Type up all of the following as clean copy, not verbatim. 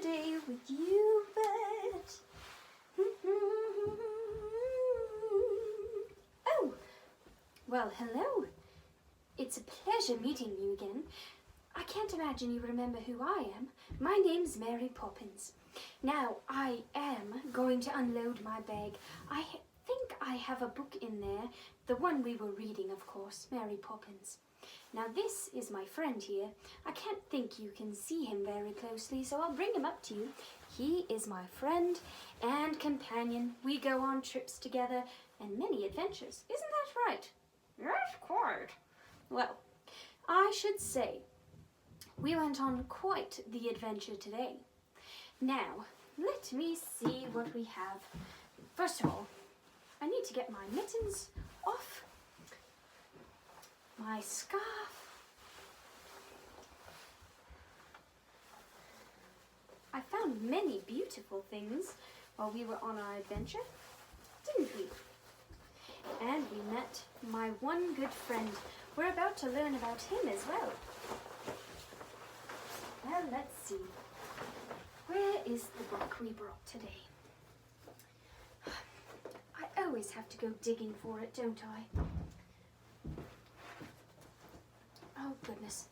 today with you, but... Oh, well, hello. It's a pleasure meeting you again. I can't imagine you remember who I am. My name's Mary Poppins. Now, I am going to unload my bag. I think I have a book in there, the one we were reading, of course, Mary Poppins. Now, this is my friend here. I can't think you can see him very closely, so I'll bring him up to you. He is my friend and companion. We go on trips together and many adventures. Isn't that right? Yes, quite. Well, I should say we went on quite the adventure today. Now, let me see what we have. First of all, I need to get my mittens off, my scarf, I found many beautiful things while we were on our adventure, didn't we? And we met my one good friend. We're about to learn about him as well. Well, let's see. Where is the book we brought today? I always have to go digging for it, don't I? Oh, goodness.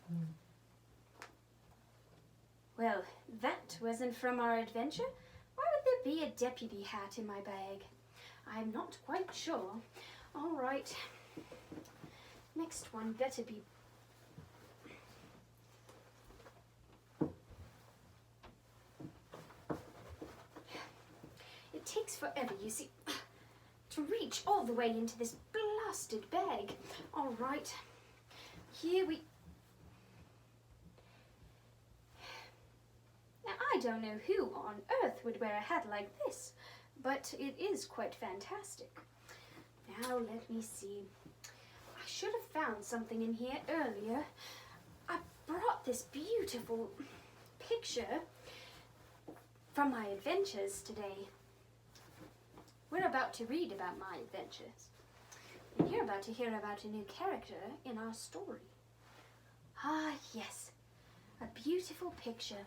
Well, that wasn't from our adventure. Why would there be a deputy hat in my bag? I'm not quite sure. All right. Next one better be... It takes forever, you see, to reach all the way into this blasted bag. All right. Here we... Now, I don't know who on earth would wear a hat like this, but it is quite fantastic. Now, let me see. I should have found something in here earlier. I brought this beautiful picture from my adventures today. We're about to read about my adventures, and you're about to hear about a new character in our story. Ah, yes, a beautiful picture.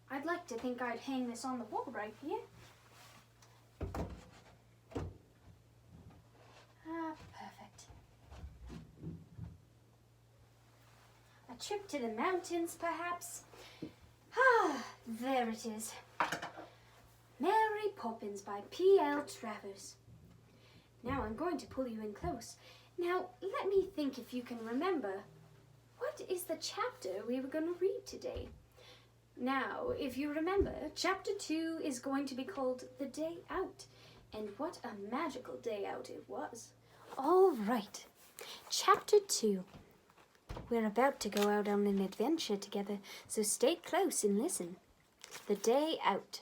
I'd like to think I'd hang this on the wall right here. Ah, perfect. A trip to the mountains, perhaps? Ah, there it is. Mary Poppins by P.L. Travers. Now I'm going to pull you in close. Now, let me think if you can remember. What is the chapter we were going to read today? Now, if you remember, Chapter 2 is going to be called The Day Out. And what a magical day out it was. All right. Chapter 2. We're about to go out on an adventure together, so stay close and listen. The Day Out.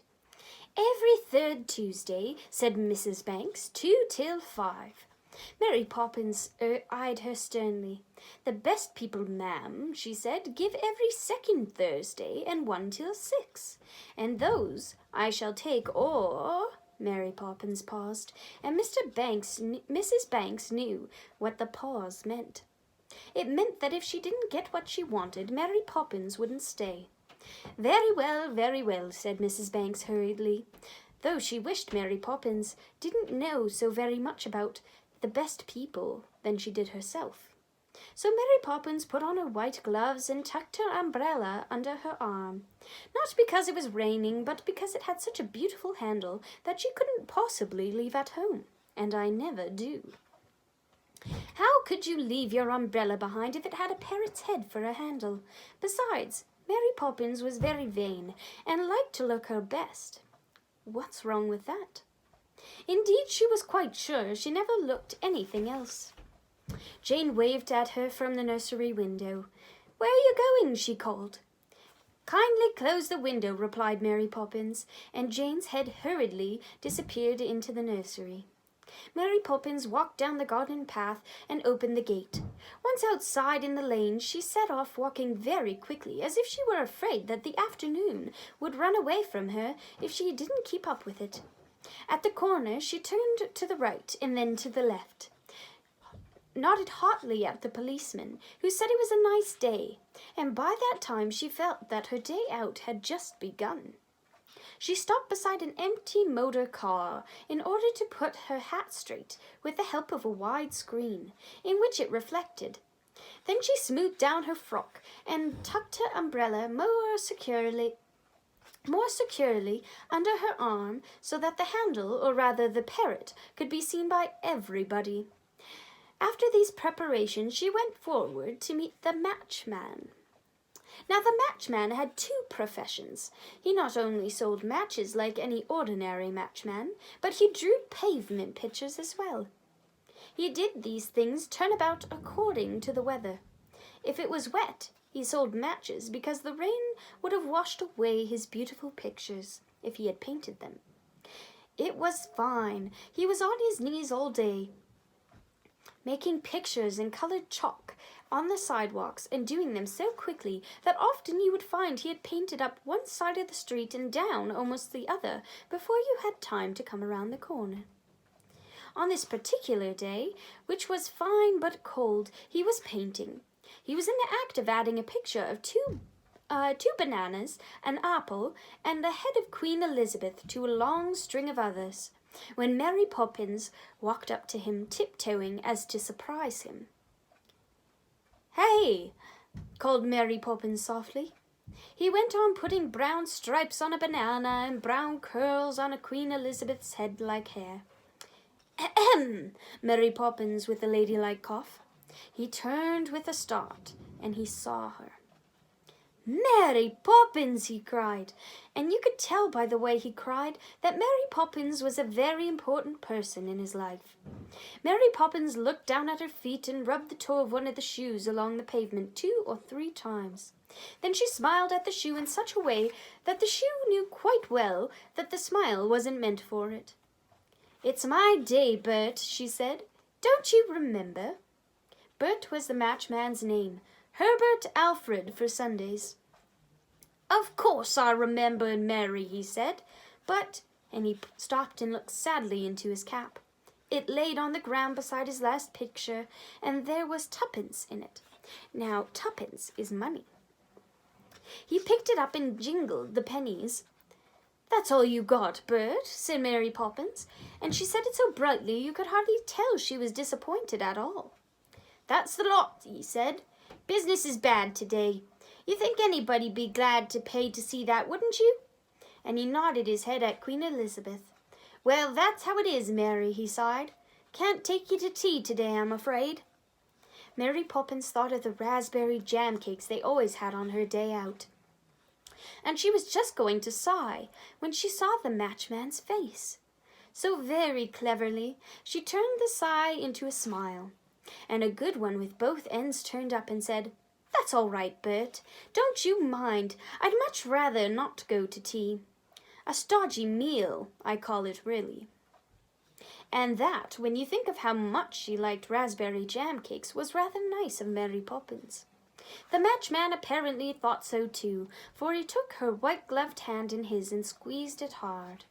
Every third Tuesday, said Mrs. Banks, 2 till 5. Mary Poppins eyed her sternly. The best people, ma'am, she said, give every second Thursday and 1 till 6. And those I shall take, or... Mary Poppins paused, and Mrs. Banks knew what the pause meant. It meant that if she didn't get what she wanted, Mary Poppins wouldn't stay. Very well, said Mrs. Banks hurriedly, though she wished Mary Poppins didn't know so very much about the best people than she did herself. So Mary Poppins put on her white gloves and tucked her umbrella under her arm, not because it was raining, but because it had such a beautiful handle that she couldn't possibly leave at home, and I never do. How could you leave your umbrella behind if it had a parrot's head for a handle? Besides, Mary Poppins was very vain and liked to look her best. What's wrong with that? Indeed, she was quite sure she never looked anything else. Jane waved at her from the nursery window. Where are you going? She called. Kindly close the window, replied Mary Poppins, and Jane's head hurriedly disappeared into the nursery. Mary Poppins walked down the garden path and opened the gate. Once outside in the lane, she set off walking very quickly, as if she were afraid that the afternoon would run away from her if she didn't keep up with it. At the corner, she turned to the right and then to the left. nodded hotly at the policeman, who said it was a nice day, and by that time she felt that her day out had just begun. She stopped beside an empty motor car in order to put her hat straight with the help of a wide screen, in which it reflected. Then she smoothed down her frock and tucked her umbrella more securely under her arm so that the handle, or rather the parrot, could be seen by everybody. After these preparations, she went forward to meet the matchman. Now, the matchman had two professions. He not only sold matches like any ordinary matchman, but he drew pavement pictures as well. He did these things turnabout according to the weather. If it was wet, he sold matches because the rain would have washed away his beautiful pictures if he had painted them. It was fine. He was on his knees all day, making pictures in colored chalk on the sidewalks and doing them so quickly that often you would find he had painted up one side of the street and down almost the other before you had time to come around the corner. On this particular day, which was fine but cold, he was painting. He was in the act of adding a picture of two bananas, an apple, and the head of Queen Elizabeth to a long string of others, when Mary Poppins walked up to him, tiptoeing as to surprise him. "Hey!" called Mary Poppins softly. He went on putting brown stripes on a banana and brown curls on a Queen Elizabeth's head like hair. "Ahem!" Mary Poppins with a ladylike cough. He turned with a start, and he saw her. "Mary Poppins!" he cried, and you could tell by the way he cried that Mary Poppins was a very important person in his life. Mary Poppins looked down at her feet and rubbed the toe of one of the shoes along the pavement 2 or 3 times. Then she smiled at the shoe in such a way that the shoe knew quite well that the smile wasn't meant for it. "It's my day, Bert," she said. "Don't you remember?" Bert was the matchman's name. Herbert Alfred for Sundays. "Of course I remember, Mary," he said, "but—" and he stopped and looked sadly into his cap. It laid on the ground beside his last picture, and there was 2pence in it. Now, 2pence is money. He picked it up and jingled the pennies. "That's all you got, Bert," said Mary Poppins, and she said it so brightly you could hardly tell she was disappointed at all. "That's the lot," he said. "Business is bad today. You think anybody'd be glad to pay to see that, wouldn't you?" And he nodded his head at Queen Elizabeth. "Well, that's how it is, Mary," he sighed. "Can't take you to tea today, I'm afraid." Mary Poppins thought of the raspberry jam cakes they always had on her day out, and she was just going to sigh when she saw the matchman's face. So very cleverly, she turned the sigh into a smile, and a good one with both ends turned up, and said, "That's all right, Bert. Don't you mind. I'd much rather not go to tea. A stodgy meal, I call it, really." And that, when you think of how much she liked raspberry jam cakes, was rather nice of Mary Poppins. The matchman apparently thought so too, for he took her white-gloved hand in his and squeezed it hard.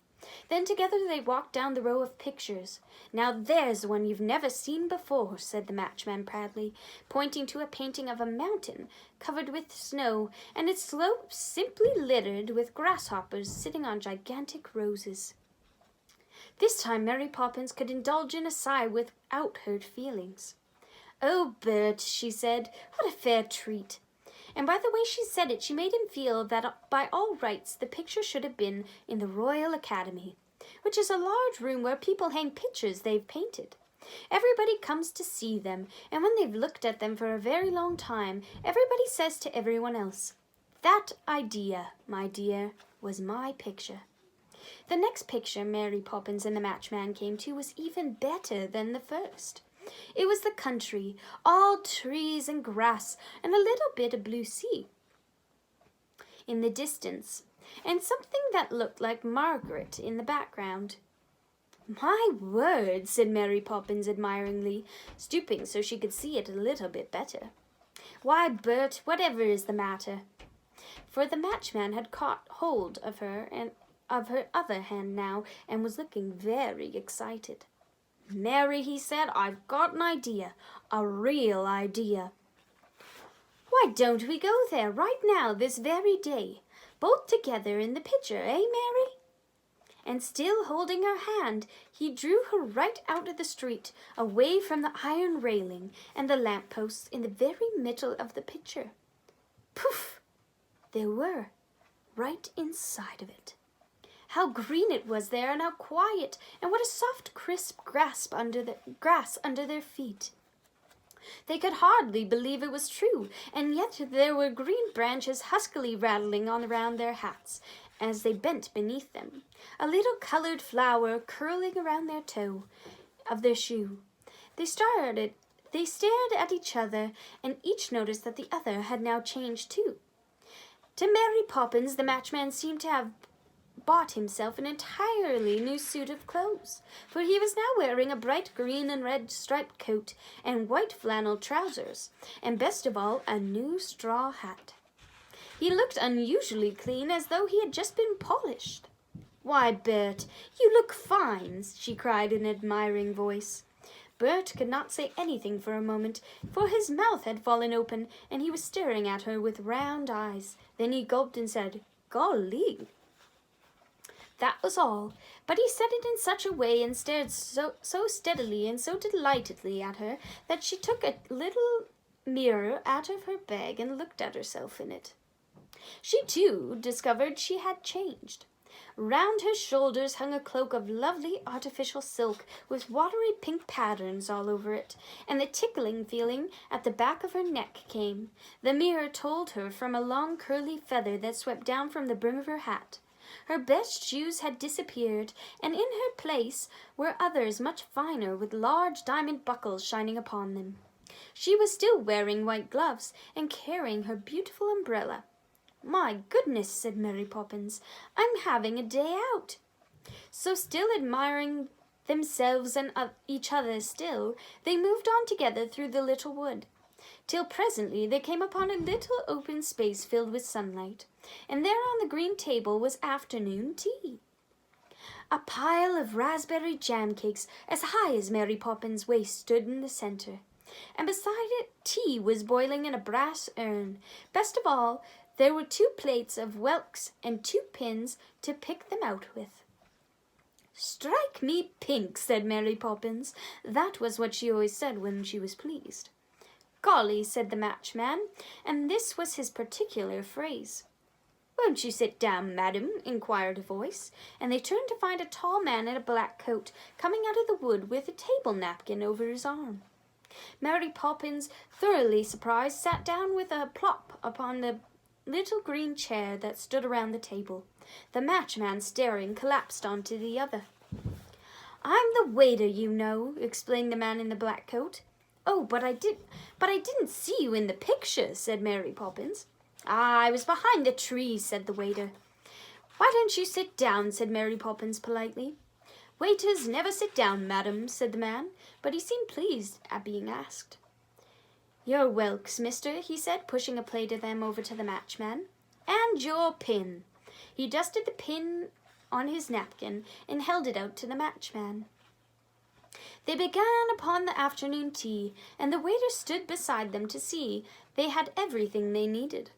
Then together they walked down the row of pictures. "Now there's one you've never seen before," said the matchman proudly, pointing to a painting of a mountain covered with snow, and its slopes simply littered with grasshoppers sitting on gigantic roses. This time Mary Poppins could indulge in a sigh without hurt feelings. "Oh, Bert," she said, "what a fair treat." And by the way she said it, she made him feel that by all rights the picture should have been in the Royal Academy, which is a large room where people hang pictures they've painted. Everybody comes to see them, and when they've looked at them for a very long time, everybody says to everyone else, "That idea, my dear, was my picture." The next picture Mary Poppins and the matchman came to was even better than the first. It was the country, all trees and grass, and a little bit of blue sea in the distance, and something that looked like Margaret in the background. "My word," said Mary Poppins admiringly, stooping so she could see it a little bit better. "Why, Bert, whatever is the matter?" For the matchman had caught hold of her other hand now, and was looking very excited. "Mary," he said, "I've got an idea, a real idea. Why don't we go there right now, this very day, both together in the pitcher, eh, Mary?" And still holding her hand, he drew her right out of the street, away from the iron railing and the lamp-posts in the very middle of the pitcher. Poof! They were, right inside of it. How green it was there, and how quiet, and what a soft, crisp grass under their feet. They could hardly believe it was true, and yet there were green branches huskily rattling on around their hats as they bent beneath them, a little colored flower curling around their toe of their shoe. They stared at each other, and each noticed that the other had now changed too. To Mary Poppins, the matchman seemed to have bought himself an entirely new suit of clothes, for he was now wearing a bright green and red striped coat and white flannel trousers, and best of all, a new straw hat. He looked unusually clean, as though he had just been polished. "Why, Bert, you look fine," she cried in an admiring voice. Bert could not say anything for a moment, for his mouth had fallen open, and he was staring at her with round eyes. Then he gulped and said, "Golly." That was all, but he said it in such a way and stared so steadily and so delightedly at her that she took a little mirror out of her bag and looked at herself in it. She, too, discovered she had changed. Round her shoulders hung a cloak of lovely artificial silk with watery pink patterns all over it, and the tickling feeling at the back of her neck came, the mirror told her, from a long curly feather that swept down from the brim of her hat. Her best shoes had disappeared, and in her place were others much finer, with large diamond buckles shining upon them. She was still wearing white gloves and carrying her beautiful umbrella. "My goodness," said Mary Poppins, "I'm having a day out." So, still admiring themselves and each other still, they moved on together through the little wood, till presently they came upon a little open space filled with sunlight, and there on the green table was afternoon tea. A pile of raspberry jam cakes as high as Mary Poppins' waist stood in the center, and beside it tea was boiling in a brass urn. Best of all, there were 2 plates of whelks and 2 pins to pick them out with. "Strike me pink," said Mary Poppins. That was what she always said when she was pleased. "Golly," said the matchman, and this was his particular phrase. "Won't you sit down, madam?" inquired a voice, and they turned to find a tall man in a black coat coming out of the wood with a table napkin over his arm. Mary Poppins, thoroughly surprised, sat down with a plop upon the little green chair that stood around the table. The matchman, staring, collapsed onto the other. "I'm the waiter, you know," explained the man in the black coat. "Oh, but I didn't see you in the picture," said Mary Poppins. "Ah, I was behind the tree," said the waiter. "Why don't you sit down?" said Mary Poppins politely. "Waiters never sit down, madam," said the man, but he seemed pleased at being asked. "Your whelks, mister," he said, pushing a plate of them over to the matchman. "And your pin." He dusted the pin on his napkin and held it out to the matchman. They began upon the afternoon tea, and the waiter stood beside them to see they had everything they needed.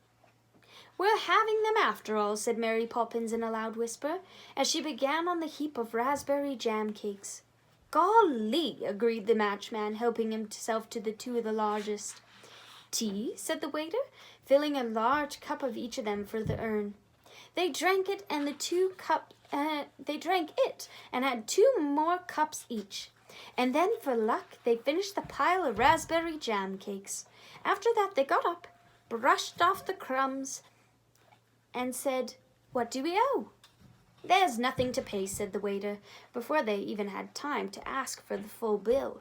"We're having them after all," said Mary Poppins in a loud whisper, as she began on the heap of raspberry jam cakes. "Golly," agreed the matchman, helping himself to the 2 of the largest. "Tea?" said the waiter, filling a large cup of each of them for the urn. They drank it, and had 2 more cups each. And then, for luck, they finished the pile of raspberry jam cakes. After that, they got up, brushed off the crumbs, and said, "What do we owe?" "There's nothing to pay," said the waiter, before they even had time to ask for the full bill.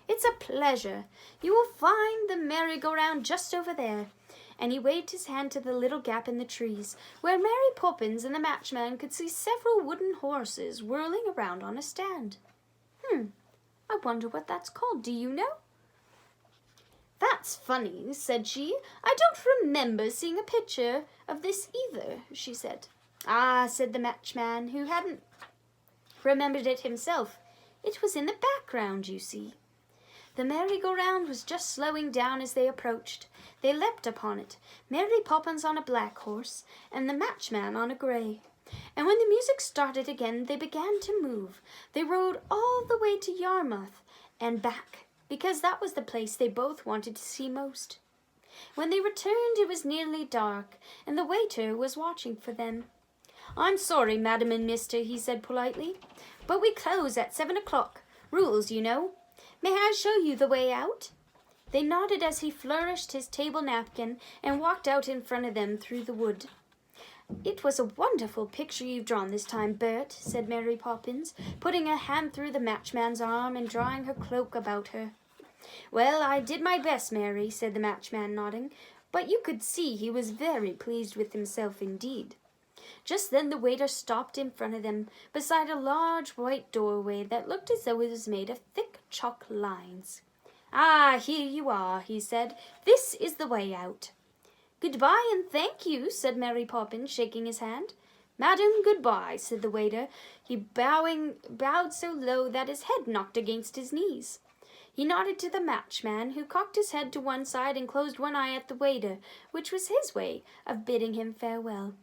"It's a pleasure. You will find the merry-go-round just over there." And he waved his hand to the little gap in the trees, where Mary Poppins and the matchman could see several wooden horses whirling around on a stand. I wonder what that's called. Do you know?" "That's funny," said she. "I don't remember seeing a picture of this either," she said. "Ah," said the matchman, who hadn't remembered it himself. It was in the background, you see. The merry-go-round was just slowing down as they approached. They leapt upon it, Mary Poppins on a black horse, and the matchman on a grey. And when the music started again, they began to move. They rode all the way to Yarmouth and back, because that was the place they both wanted to see most. When they returned, it was nearly dark, and the waiter was watching for them. "I'm sorry, madam and mister," he said politely, "but we close at 7 o'clock. Rules, you know. May I show you the way out?" They nodded as he flourished his table napkin and walked out in front of them through the wood. "It was a wonderful picture you've drawn this time, Bert," said Mary Poppins, putting a hand through the matchman's arm and drawing her cloak about her. "Well, I did my best, Mary," said the matchman, nodding, but you could see he was very pleased with himself indeed. Just then the waiter stopped in front of them, beside a large white doorway that looked as though it was made of thick chalk lines. "Ah, here you are," he said. "This is the way out." "Goodbye and thank you," said Mary Poppins, shaking his hand. "Madam, goodbye," said the waiter. He bowed so low that his head knocked against his knees. He nodded to the matchman, who cocked his head to one side and closed one eye at the waiter, which was his way of bidding him farewell.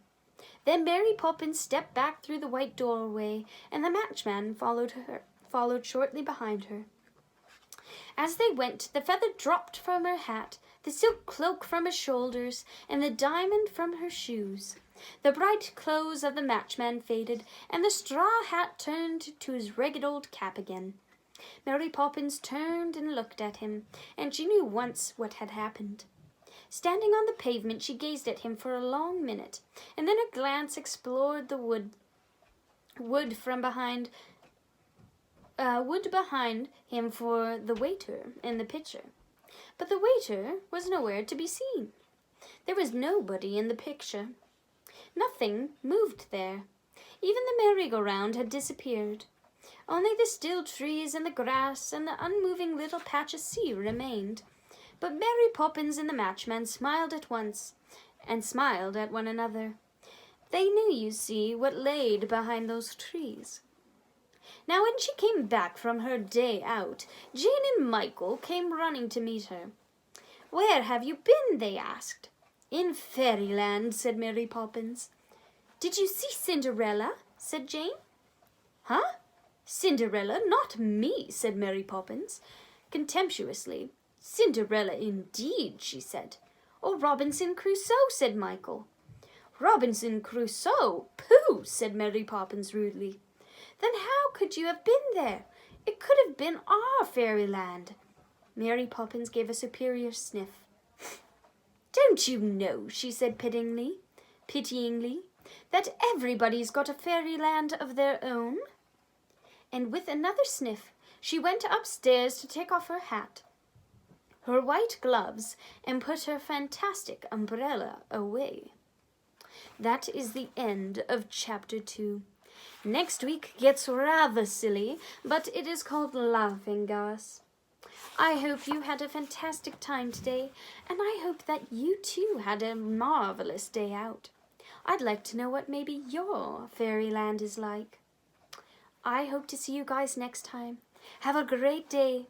Then Mary Poppins stepped back through the white doorway, and the matchman followed shortly behind her. As they went, the feather dropped from her hat, the silk cloak from her shoulders, and the diamond from her shoes. The bright clothes of the matchman faded, and the straw hat turned to his ragged old cap again. Mary Poppins turned and looked at him, and she knew once what had happened. Standing on the pavement, she gazed at him for a long minute, and then her glance explored the wood behind him for the waiter in the picture. But the waiter was nowhere to be seen. There was nobody in the picture. Nothing moved there. Even the merry-go-round had disappeared. Only the still trees and the grass and the unmoving little patch of sea remained. But Mary Poppins and the matchman smiled at once, and smiled at one another. They knew, you see, what lay behind those trees. Now when she came back from her day out, Jane and Michael came running to meet her. "Where have you been?" they asked. "In Fairyland," said Mary Poppins. "Did you see Cinderella?" said Jane. "Huh? Cinderella? Not me," said Mary Poppins, contemptuously. "Cinderella indeed," she said. "Or Robinson Crusoe," said Michael. "Robinson Crusoe? Pooh!" said Mary Poppins rudely. "Then how could you have been there? It could have been our fairyland." Mary Poppins gave a superior sniff. "Don't you know," she said pityingly, "that everybody's got a fairyland of their own?" And with another sniff, she went upstairs to take off her hat, her white gloves, and put her fantastic umbrella away. That is the end of Chapter 2. Next week gets rather silly, but it is called Laughing Gas. I hope you had a fantastic time today, and I hope that you too had a marvelous day out. I'd like to know what maybe your fairyland is like. I hope to see you guys next time. Have a great day.